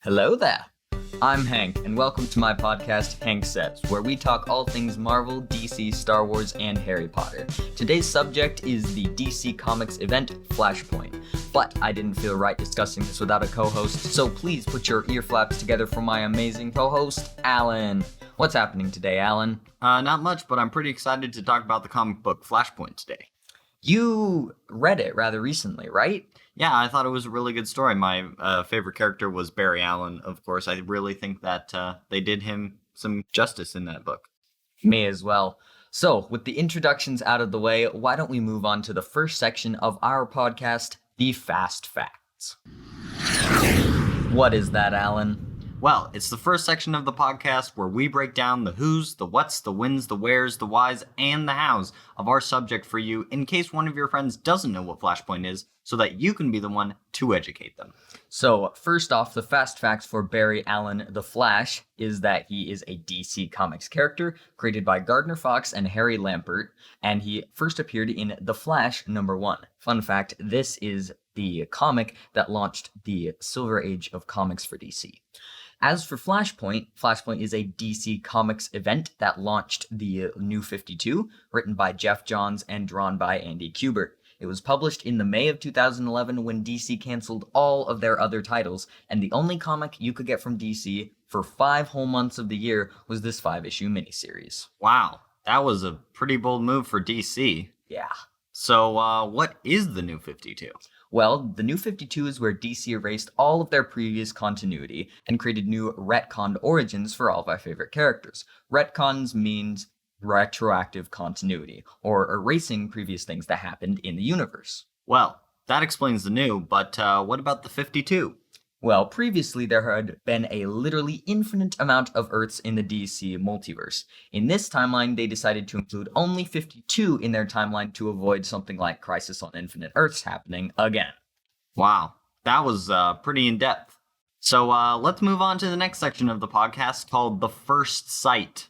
Hello there. I'm Hank, and welcome to my podcast, HankSayz, where we talk all things Marvel, DC, Star Wars, and Harry Potter. Today's subject is the DC Comics event, Flashpoint. But I didn't feel right discussing this without a co-host, so please put your ear flaps together for my amazing co-host, Alan. What's happening today, Alan? Not much, but I'm pretty excited to talk about the comic book Flashpoint today. You read it rather recently, right? Yeah, I thought it was a really good story. My favorite character was Barry Allen, of course. I really think that they did him some justice in that book. Me as well. So, with the introductions out of the way, why don't we move on to the first section of our podcast, the Fast Facts. What is that, Alan? Well, it's the first section of the podcast where we break down the who's, the what's, the whens, the where's, the whys, and the how's of our subject for you in case one of your friends doesn't know what Flashpoint is, so that you can be the one to educate them. So, first off, the fast facts for Barry Allen the Flash is that he is a DC Comics character created by Gardner Fox and Harry Lampert, and he first appeared in The Flash #1. Fun fact, this is the comic that launched the Silver Age of comics for DC. As for Flashpoint, Flashpoint is a DC Comics event that launched the New 52, written by Geoff Jhons and drawn by Andy Kubert. It was published in the May of 2011 when DC canceled all of their other titles, and the only comic you could get from DC for 5 whole months of the year was this 5-issue miniseries. Wow, that was a pretty bold move for DC. Yeah. So, what is the New 52? Well, the New 52 is where DC erased all of their previous continuity and created new retconned origins for all of our favorite characters. Retcons means retroactive continuity, or erasing previous things that happened in the universe. Well, that explains the new, but what about the 52? Well, previously there had been a literally infinite amount of Earths in the DC multiverse. In this timeline, they decided to include only 52 in their timeline to avoid something like Crisis on Infinite Earths happening again. Wow, that was pretty in-depth. So let's move on to the next section of the podcast called The First Sight.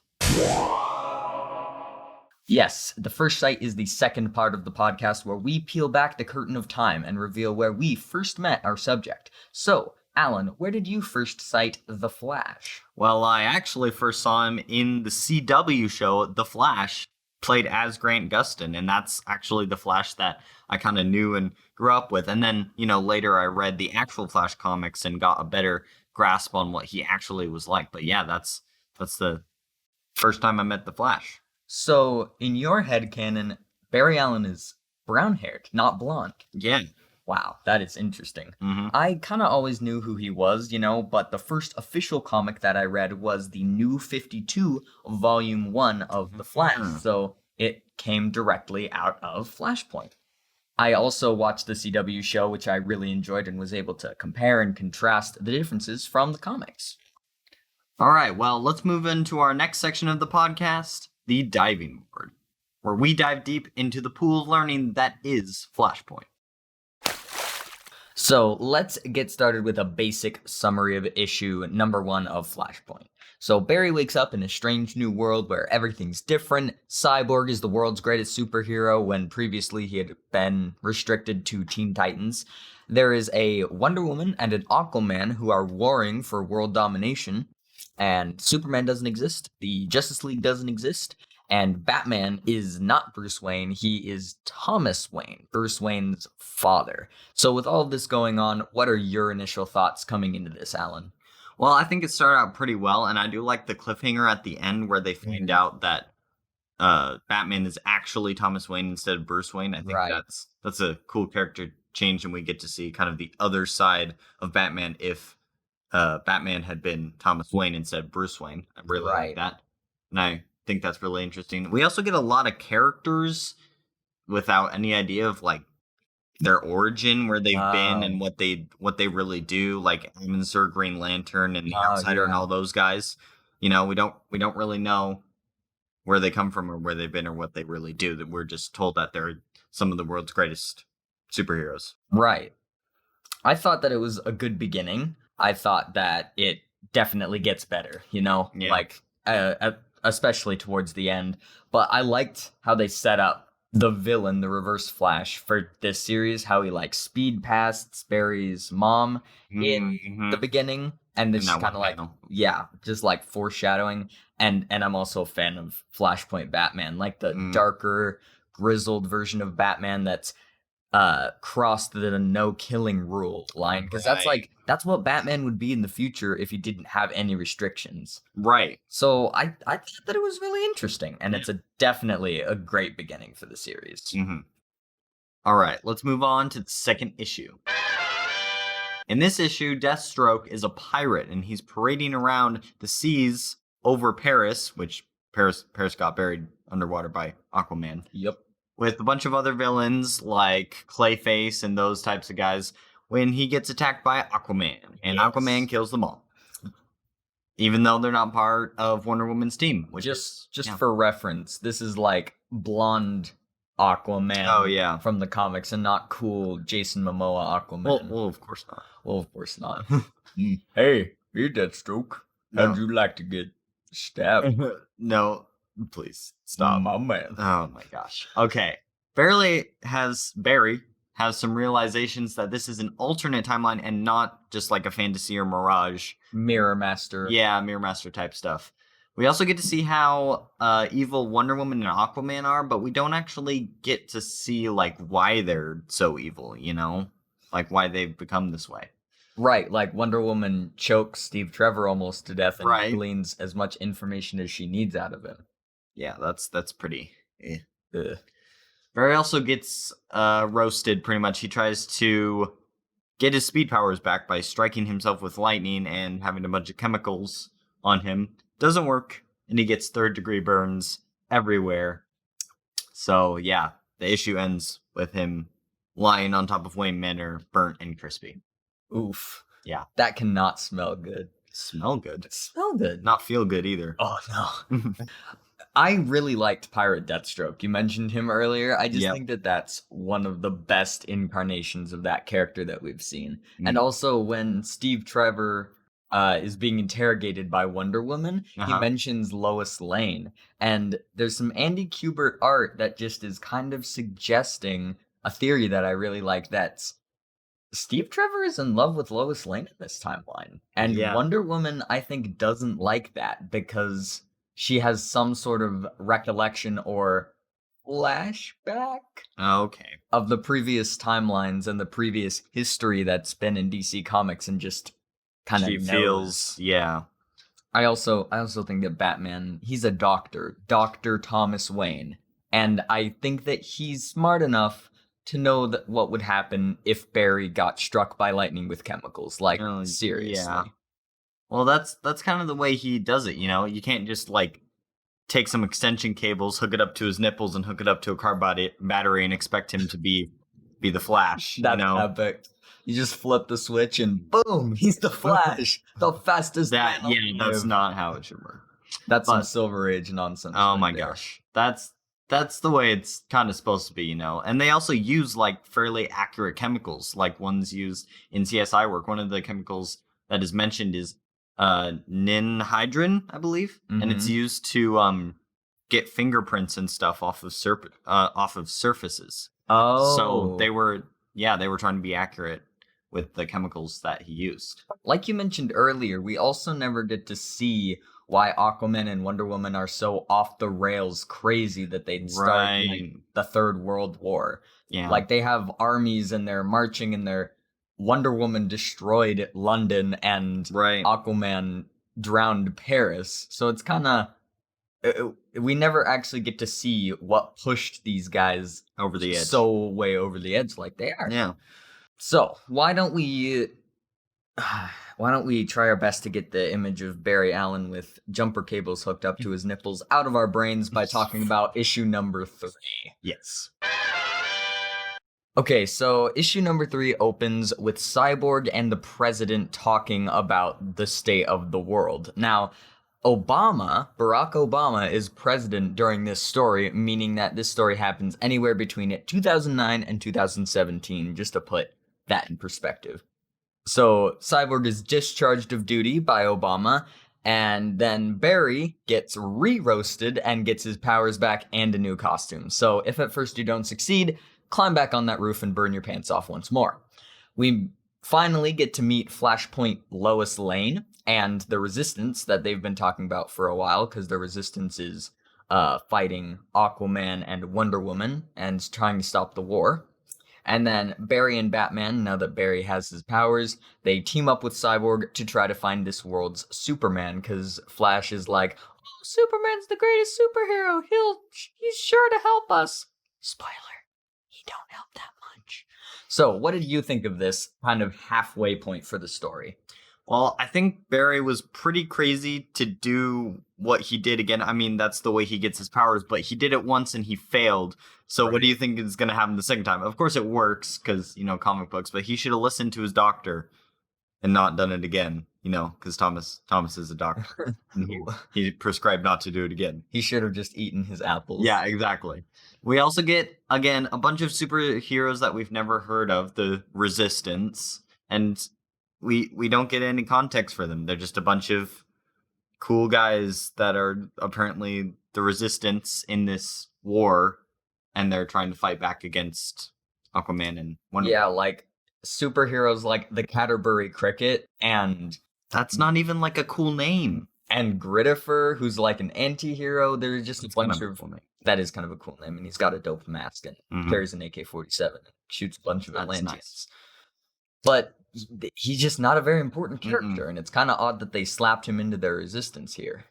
Yes, The First Sight is the second part of the podcast where we peel back the curtain of time and reveal where we first met our subject. So, Alan, where did you first sight The Flash? Well, I actually first saw him in the CW show, The Flash, played as Grant Gustin, and that's actually the Flash that I kind of knew and grew up with. And then, later I read the actual Flash comics and got a better grasp on what he actually was like. But yeah, that's the first time I met The Flash. So, in your headcanon, Barry Allen is brown-haired, not blonde. Yeah. Wow, that is interesting. Mm-hmm. I kind of always knew who he was, but the first official comic that I read was the New 52, Volume 1 of The Flash, so it came directly out of Flashpoint. I also watched the CW show, which I really enjoyed and was able to compare and contrast the differences from the comics. All right, well, let's move into our next section of the podcast, the diving board, where we dive deep into the pool of learning that is Flashpoint. So let's get started with a basic summary of issue #1 of Flashpoint. So Barry wakes up in a strange new world where everything's different. Cyborg is the world's greatest superhero when previously he had been restricted to Teen Titans. There is a Wonder Woman and an Aquaman who are warring for world domination. And Superman doesn't exist, the Justice League doesn't exist, and Batman is not Bruce Wayne, he is Thomas Wayne, Bruce Wayne's father. So with all of this going on, what are your initial thoughts coming into this, Alan? Well, I think it started out pretty well, and I do like the cliffhanger at the end where they find out that Batman is actually Thomas Wayne instead of Bruce Wayne. I think that's a cool character change, and we get to see kind of the other side of Batman if Batman had been Thomas Wayne instead of Bruce Wayne. I really like that. And I think that's really interesting. We also get a lot of characters without any idea of their origin, where they've been and what they really do, like Sir Green Lantern and the Outsider and all those guys. We don't really know where they come from or where they've been or what they really do. That we're just told that they're some of the world's greatest superheroes. Right. I thought that it was a good beginning. I thought that it definitely gets better, especially towards the end. But I liked how they set up the villain, the Reverse Flash, for this series, how he speed past Barry's mom in the beginning, And it's kind of like, just like foreshadowing. And I'm also a fan of Flashpoint Batman, like the darker, grizzled version of Batman that's crossed the no killing rule line, because that's what Batman would be in the future if he didn't have any restrictions. Right. So I thought that it was really interesting, and it's definitely a great beginning for the series. Mm-hmm. All right, let's move on to the second issue. In this issue, Deathstroke is a pirate, and he's parading around the seas over Paris, which Paris got buried underwater by Aquaman. Yep. With a bunch of other villains like Clayface and those types of guys, when he gets attacked by Aquaman, and Aquaman kills them all. Even though they're not part of Wonder Woman's team. Which just for reference, this is like blonde Aquaman from the comics, and not cool Jason Momoa Aquaman. Well, of course not. Well, of course not. Hey, you're Deathstroke. How'd you like to get stabbed? No, please stop. My man. Oh my gosh. Okay. Barry has some realizations that this is an alternate timeline and not just like a fantasy or mirage. Mirror Master. Yeah, Mirror Master type stuff. We also get to see how evil Wonder Woman and Aquaman are, but we don't actually get to see like why they're so evil, you know? Like why they've become this way. Right, like Wonder Woman chokes Steve Trevor almost to death and gleans as much information as she needs out of him. Yeah, that's pretty. Barry also gets roasted pretty much. He tries to get his speed powers back by striking himself with lightning and having a bunch of chemicals on him. Doesn't work, and he gets third-degree burns everywhere. So, yeah, the issue ends with him lying on top of Wayne Manor, burnt and crispy. Oof. Yeah. That cannot smell good. Smell good? Smell good. Not feel good either. Oh, no. I really liked Pirate Deathstroke. You mentioned him earlier. I just think that that's one of the best incarnations of that character that we've seen. And also, when Steve Trevor is being interrogated by Wonder Woman, he mentions Lois Lane. And there's some Andy Kubert art that just is kind of suggesting a theory that I really like, that's Steve Trevor is in love with Lois Lane in this timeline. And Wonder Woman, I think, doesn't like that because she has some sort of recollection or flashback of the previous timelines and the previous history that's been in DC Comics, and just kind of feels. I also think that Batman, he's a doctor, Dr. Thomas Wayne, and I think that he's smart enough to know that what would happen if Barry got struck by lightning with chemicals. Like, seriously. Yeah. Well, that's kind of the way he does it, you know? You can't just, like, take some extension cables, hook it up to his nipples, and hook it up to a car battery and expect him to be the Flash. That's epic. You just flip the switch and boom, he's the Flash. The fastest man alive. That's not how it should work. That's some Silver Age nonsense. Oh my gosh. That's the way it's kind of supposed to be, you know? And they also use, like, fairly accurate chemicals, like ones used in CSI work. One of the chemicals that is mentioned is ninhydrin, I believe, and it's used to get fingerprints and stuff off of surfaces. Oh, so they were trying to be accurate with the chemicals that he used. Like you mentioned earlier, we also never get to see why Aquaman and Wonder Woman are so off the rails crazy that they'd start like, the Third World War. Yeah, like they have armies and they're marching, and their Wonder Woman destroyed London and Aquaman drowned Paris. So it's kind of, we never actually get to see what pushed these guys over the edge, so way over the edge like they are. Yeah. So why don't we try our best to get the image of Barry Allen with jumper cables hooked up to his nipples out of our brains by talking about issue number 3. Yes. Okay, so issue number 3 opens with Cyborg and the president talking about the state of the world. Now, Barack Obama, is president during this story, meaning that this story happens anywhere between 2009 and 2017, just to put that in perspective. So Cyborg is discharged of duty by Obama, and then Barry gets re-roasted and gets his powers back and a new costume. So if at first you don't succeed, climb back on that roof and burn your pants off once more. We finally get to meet Flashpoint Lois Lane and the Resistance that they've been talking about for a while, because the Resistance is fighting Aquaman and Wonder Woman and trying to stop the war. And then Barry and Batman, now that Barry has his powers, they team up with Cyborg to try to find this world's Superman, because Flash is like, oh, Superman's the greatest superhero. He's sure to help us. Spoiler, he don't help that much. So, what did you think of this kind of halfway point for the story? Well, I think Barry was pretty crazy to do what he did again. I mean, that's the way he gets his powers, but he did it once and he failed. So what do you think is going to happen the second time? Of course it works because, comic books, but he should have listened to his doctor and not done it again, because Thomas is a doctor. And he prescribed not to do it again. He should have just eaten his apples. Yeah, exactly. We also get, again, a bunch of superheroes that we've never heard of, the Resistance, and we don't get any context for them. They're just a bunch of cool guys that are apparently the Resistance in this war, and they're trying to fight back against Aquaman and Wonder Woman. Yeah, like superheroes like the Canterbury Cricket, and that's not even like a cool name. And Grittifer, who's like an anti-hero. There's just a bunch of... Cool name. That is kind of a cool name, and he's got a dope mask and carries an AK-47 and shoots a bunch of Atlanteans. Nice. But he's just not a very important character, and it's kind of odd that they slapped him into their Resistance here.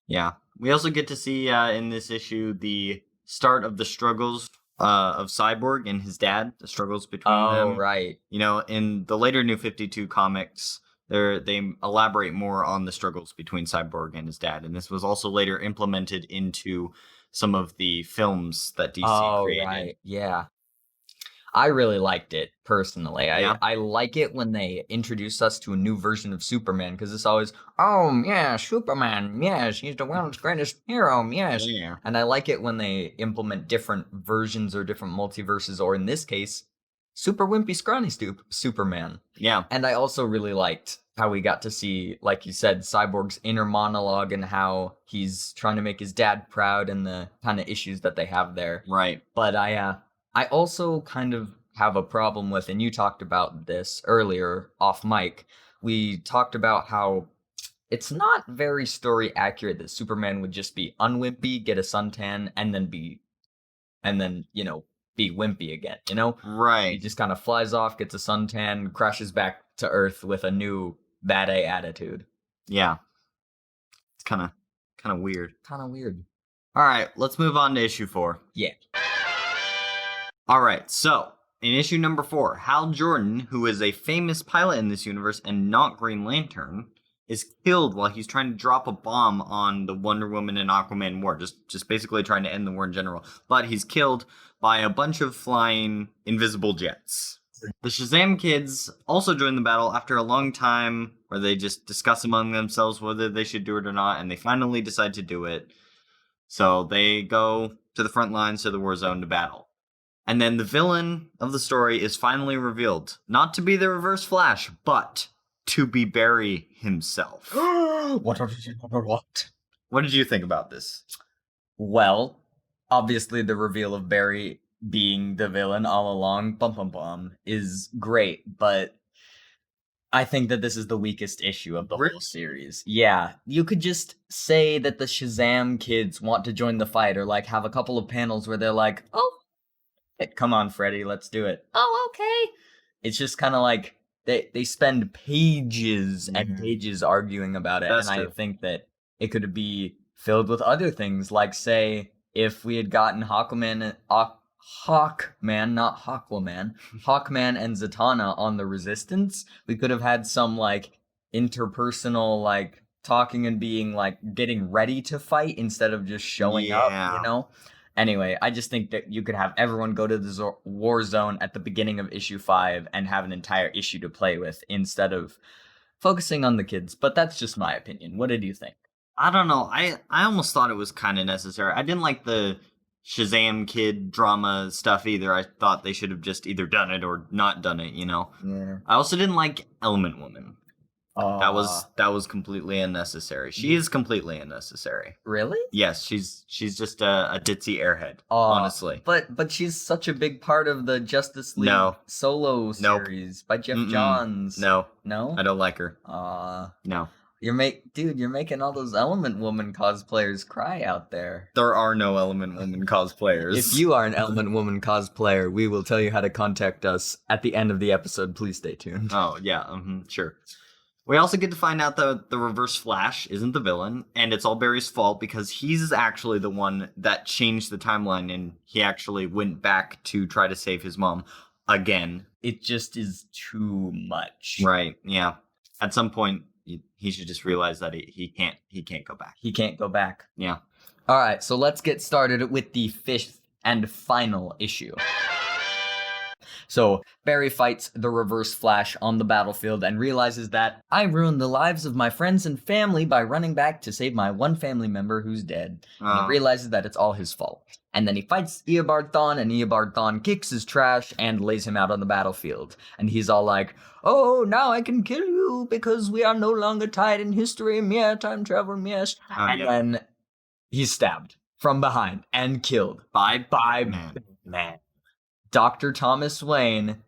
Yeah. We also get to see in this issue the start of the struggles of Cyborg and his dad, the struggles between them. Oh, right. In the later New 52 comics, they elaborate more on the struggles between Cyborg and his dad, and this was also later implemented into some of the films that DC created. Right. Yeah. I really liked it, personally. Yeah. I like it when they introduce us to a new version of Superman, because it's always, oh, yeah, Superman, yes, he's the world's greatest hero, yes. Yeah. And I like it when they implement different versions or different multiverses, or in this case, super wimpy, scrawny Superman. Yeah. And I also really liked how we got to see, like you said, Cyborg's inner monologue and how he's trying to make his dad proud and the kind of issues that they have there. Right. But I also kind of have a problem with, and you talked about this earlier off mic, we talked about how it's not very story accurate that Superman would just be unwimpy, get a suntan, and then be wimpy again, Right. He just kind of flies off, gets a suntan, crashes back to Earth with a new bad A attitude. Yeah. It's kind of weird. Kind of weird. All right, let's move on to issue 4. Yeah. All right, so in issue number 4, Hal Jordan, who is a famous pilot in this universe and not Green Lantern, is killed while he's trying to drop a bomb on the Wonder Woman and Aquaman war, just basically trying to end the war in general. But he's killed by a bunch of flying invisible jets. The Shazam kids also join the battle after a long time where they just discuss among themselves whether they should do it or not, and they finally decide to do it. So they go to the front lines to the war zone to battle. And then the villain of the story is finally revealed, not to be the Reverse Flash, but to be Barry himself. What? What did you think about this? Well, obviously the reveal of Barry being the villain all along, is great, but I think that this is the weakest issue of the whole series. Yeah, you could just say that the Shazam kids want to join the fight, or like have a couple of panels where they're like, oh, come on, Freddy, let's do it. Oh, okay. It's just kind of like they spend pages and pages arguing about it. That's true. I think that it could be filled with other things, like, say, if we had gotten Hawkman, not Hawkwoman, Hawkman and Zatanna on the Resistance, we could have had some, like, interpersonal, like, talking and being, like, getting ready to fight instead of just showing up, Anyway, I just think that you could have everyone go to the war zone at the beginning of issue 5 and have an entire issue to play with instead of focusing on the kids. But that's just my opinion. What did you think? I don't know. I almost thought it was kind of necessary. I didn't like the Shazam kid drama stuff either. I thought they should have just either done it or not done it, Yeah. I also didn't like Element Woman. That was completely unnecessary. She is completely unnecessary. Really? Yes, she's just a ditzy airhead. Honestly, but she's such a big part of the Justice League solo series by Geoff Jhons. No, I don't like her. No. You're making all those Element Woman cosplayers cry out there. There are no Element Woman cosplayers. If you are an Element Woman cosplayer, we will tell you how to contact us at the end of the episode. Please stay tuned. Oh, yeah, sure. We also get to find out that the Reverse Flash isn't the villain, and it's all Barry's fault because he's actually the one that changed the timeline, and he actually went back to try to save his mom again. It just is too much. Right, yeah. At some point, he should just realize that he can't go back. He can't go back. Yeah. All right, so let's get started with the 5th and final issue. So Barry fights the Reverse Flash on the battlefield and realizes that I ruined the lives of my friends and family by running back to save my one family member who's dead. And he realizes that it's all his fault. And then he fights Eobard Thawne, and Eobard Thawne kicks his trash and lays him out on the battlefield. And he's all like, "Oh, now I can kill you because we are no longer tied in history, mere time travel, mere..." Then he's stabbed from behind and killed by man. Dr. Thomas Wayne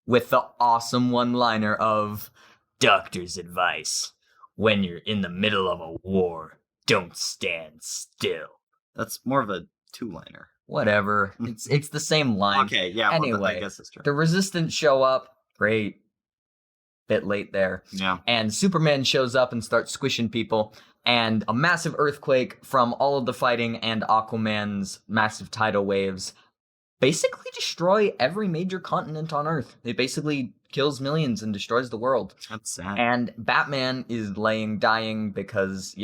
with the awesome one-liner of, "Doctor's advice, when you're in the middle of a war, don't stand still." That's more of a two-liner. Whatever. It's the same line. Okay, yeah. Anyway, well, I guess that's true. The Resistance show up. Great. Bit late there. Yeah. And Superman shows up and starts squishing people. And a massive earthquake from all of the fighting and Aquaman's massive tidal waves basically destroy every major continent on Earth. It basically kills millions and destroys the world. That's sad. And Batman is dying because,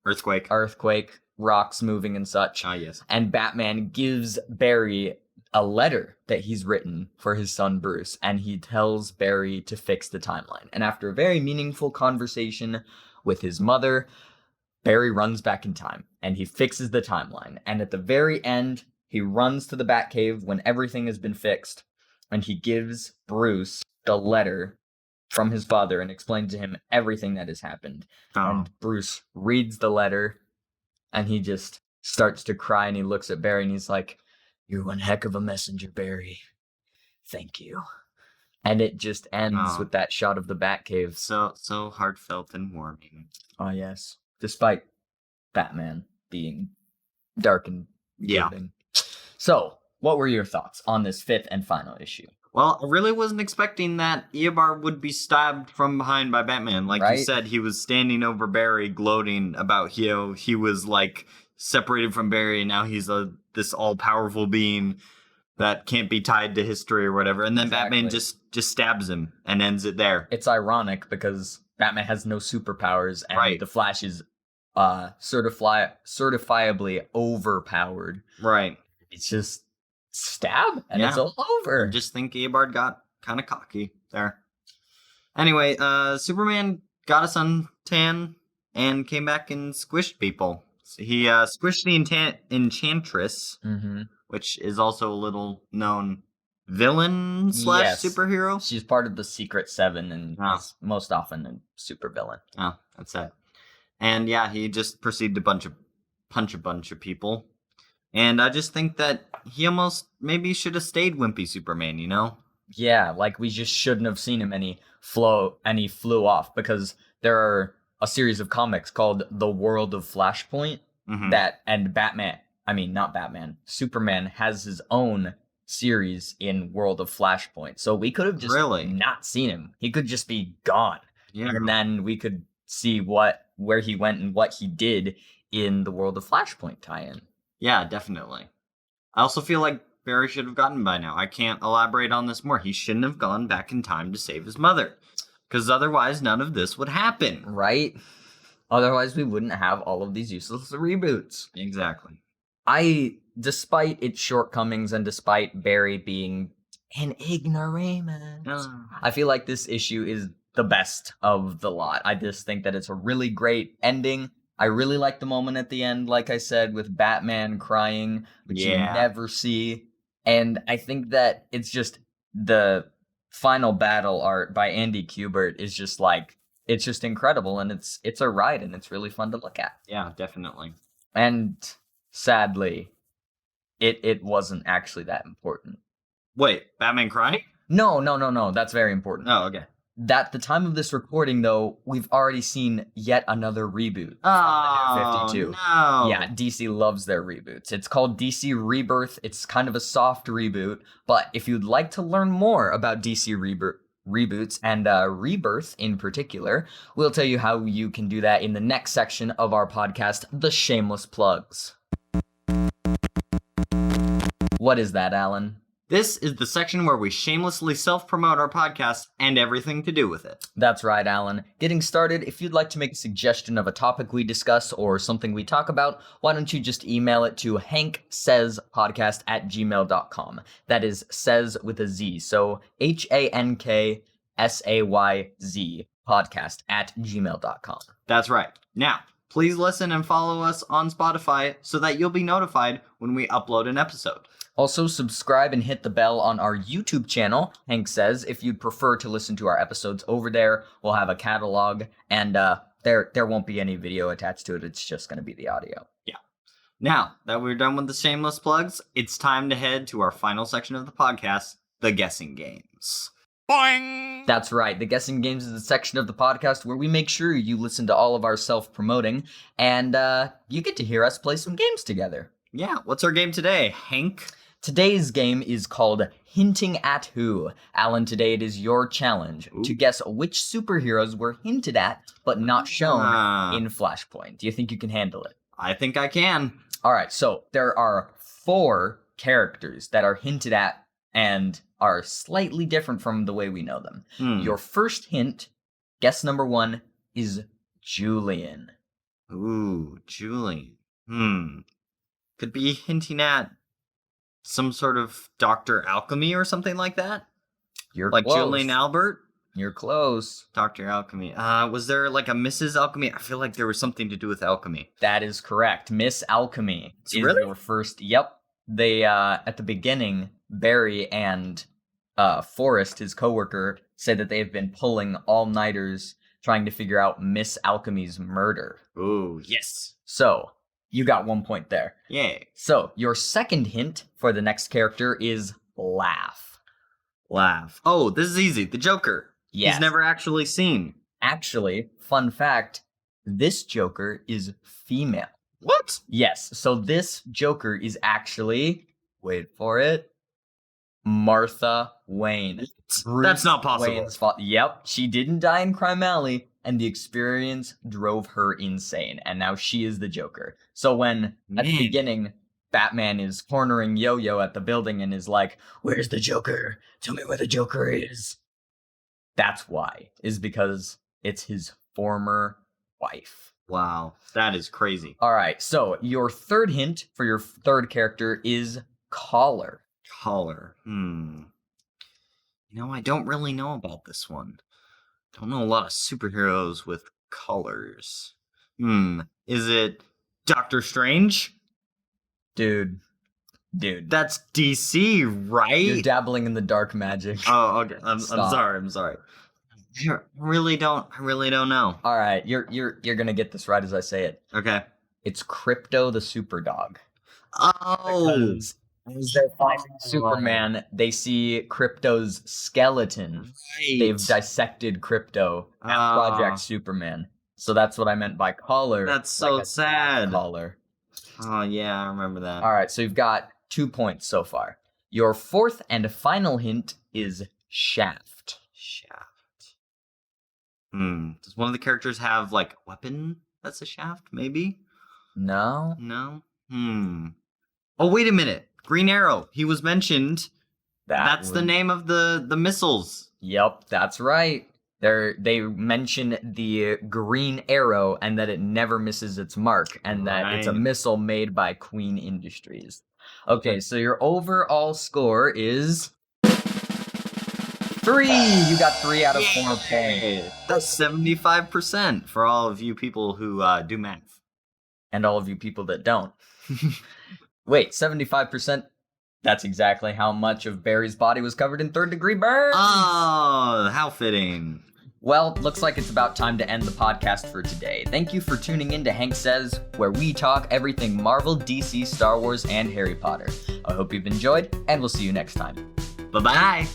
Earthquake, rocks moving and such. Ah, yes. And Batman gives Barry a letter that he's written for his son Bruce, and he tells Barry to fix the timeline. And after a very meaningful conversation with his mother, Barry runs back in time, and he fixes the timeline. And at the very end, he runs to the Batcave when everything has been fixed, and he gives Bruce the letter from his father and explains to him everything that has happened. And Bruce reads the letter, and he just starts to cry, and he looks at Barry, and he's like, "You're one heck of a messenger, Barry. Thank you." And it just ends with that shot of the Batcave. So heartfelt and warming. Oh, yes. Despite Batman being dark and brooding. So, what were your thoughts on this 5th and final issue? Well, I really wasn't expecting that Eobard would be stabbed from behind by Batman. Like you said, he was standing over Barry gloating about he was like separated from Barry, and now he's this all-powerful being that can't be tied to history or whatever. And then Batman just stabs him and ends it there. It's ironic because Batman has no superpowers, and the Flash is certifiably overpowered. Right. It's just stab, and it's all over. I just think Eobard got kind of cocky there. Anyway, Superman got a suntan and came back and squished people. So he squished the Enchantress, which is also a little known villain / superhero. She's part of the Secret Seven and is most often a supervillain. Oh, that's sad. And yeah, he just proceeded to punch a bunch of people. And I just think that he almost maybe should have stayed Wimpy Superman, you know? Yeah, like we just shouldn't have seen him, and he flew off, because there are a series of comics called The World of Flashpoint Superman has his own series in World of Flashpoint. So we could have just not seen him. He could just be gone. Yeah. And then we could see where he went and what he did in the World of Flashpoint tie-in. Yeah, definitely. I also feel like Barry should have gotten by now. I can't elaborate on this more. He shouldn't have gone back in time to save his mother, because otherwise none of this would happen. Right? Otherwise we wouldn't have all of these useless reboots. Exactly. Despite its shortcomings and despite Barry being an ignoramus, I feel like this issue is the best of the lot. I just think that it's a really great ending. I really like the moment at the end, like I said, with Batman crying, which you never see. And I think that it's just the final battle art by Andy Kubert is just like it's just incredible, and it's a ride, and it's really fun to look at. Yeah, definitely. And sadly, it wasn't actually that important. Wait, Batman crying? No. That's very important. Oh, okay. At the time of this recording, though, we've already seen yet another reboot. Oh, 52. no. Yeah, DC loves their reboots. It's called DC Rebirth. It's kind of a soft reboot, but if you'd like to learn more about DC reboots and Rebirth in particular, we'll tell you how you can do that in the next section of our podcast, The Shameless Plugs. What is that, Alan? This is the section where we shamelessly self-promote our podcast and everything to do with it. That's right, Alan. Getting started, if you'd like to make a suggestion of a topic we discuss or something we talk about, why don't you just email it to HankSayzPodcast@gmail.com. That is Sayz with a Z, so HankSayz podcast@gmail.com. That's right. Now, please listen and follow us on Spotify so that you'll be notified when we upload an episode. Also, subscribe and hit the bell on our YouTube channel, Hank Sayz. If you'd prefer to listen to our episodes over there, we'll have a catalog, and there won't be any video attached to it. It's just going to be the audio. Yeah. Now that we're done with the shameless plugs, it's time to head to our final section of the podcast, the guessing games. Boing! That's right. The guessing games is the section of the podcast where we make sure you listen to all of our self-promoting, and you get to hear us play some games together. Yeah. What's our game today, Hank? Today's game is called Hinting at Who. Alan, today it is your challenge to guess which superheroes were hinted at but not shown in Flashpoint. Do you think you can handle it? I think I can. All right, so there are 4 characters that are hinted at and are slightly different from the way we know them. Your first hint, guess number 1, is Julian. Ooh, Julian. Could be hinting at some sort of Dr. Alchemy or something like that? You're like close. Julian Albert? You're close. Dr. Alchemy. Was there like a Mrs. Alchemy? I feel like there was something to do with alchemy. That is correct. Miss Alchemy is really? Your first. Yep. They, at the beginning, Barry and Forrest, his coworker, said that they've been pulling all-nighters trying to figure out Miss Alchemy's murder. Ooh, yes. So, you got 1 point there. Yay. So, your second hint for the next character is Laugh. Laugh. Oh, this is easy. The Joker. Yes. He's never actually seen. Actually, fun fact, this Joker is female. What? Yes, so this Joker is actually, wait for it, Martha Wayne. That's not possible. Yep, she didn't die in Crime Alley, and the experience drove her insane, and now she is the Joker. So when, at the beginning, Batman is cornering Yo-Yo at the building and is like, "Where's the Joker? Tell me where the Joker is." That's why, is because it's his former wife. Wow, that is crazy. All right, so your third hint for your third character is Collar. Collar. You know, I don't really know about this one. Don't know a lot of superheroes with collars. Is it Doctor Strange? Dude. That's DC, right? You're dabbling in the dark magic. Oh, okay. I'm sorry. I really don't know. All right, you're gonna get this right as I say it. Okay. It's Crypto the Superdog. Oh. As they're finding Superman, they see Crypto's skeleton. Right. They've dissected Crypto at Project Superman. So that's what I meant by collar. That's so sad. Collar. Oh, yeah, I remember that. All right, so you've got 2 points so far. Your fourth and final hint is Shaft. Does one of the characters have, like, a weapon that's a shaft, maybe? No. Oh, wait a minute. Green Arrow. He was mentioned. That's the name of the missiles. Yep, that's right. They mention the Green Arrow and that it never misses its mark, and that it's a missile made by Queen Industries. Okay, so your overall score is 3. You got 3 out of 4 points. That's 75% for all of you people who do math. And all of you people that don't. Wait, 75%? That's exactly how much of Barry's body was covered in third-degree burns. Oh, how fitting. Well, looks like it's about time to end the podcast for today. Thank you for tuning in to Hank Sayz, where we talk everything Marvel, DC, Star Wars, and Harry Potter. I hope you've enjoyed, and we'll see you next time. Bye-bye.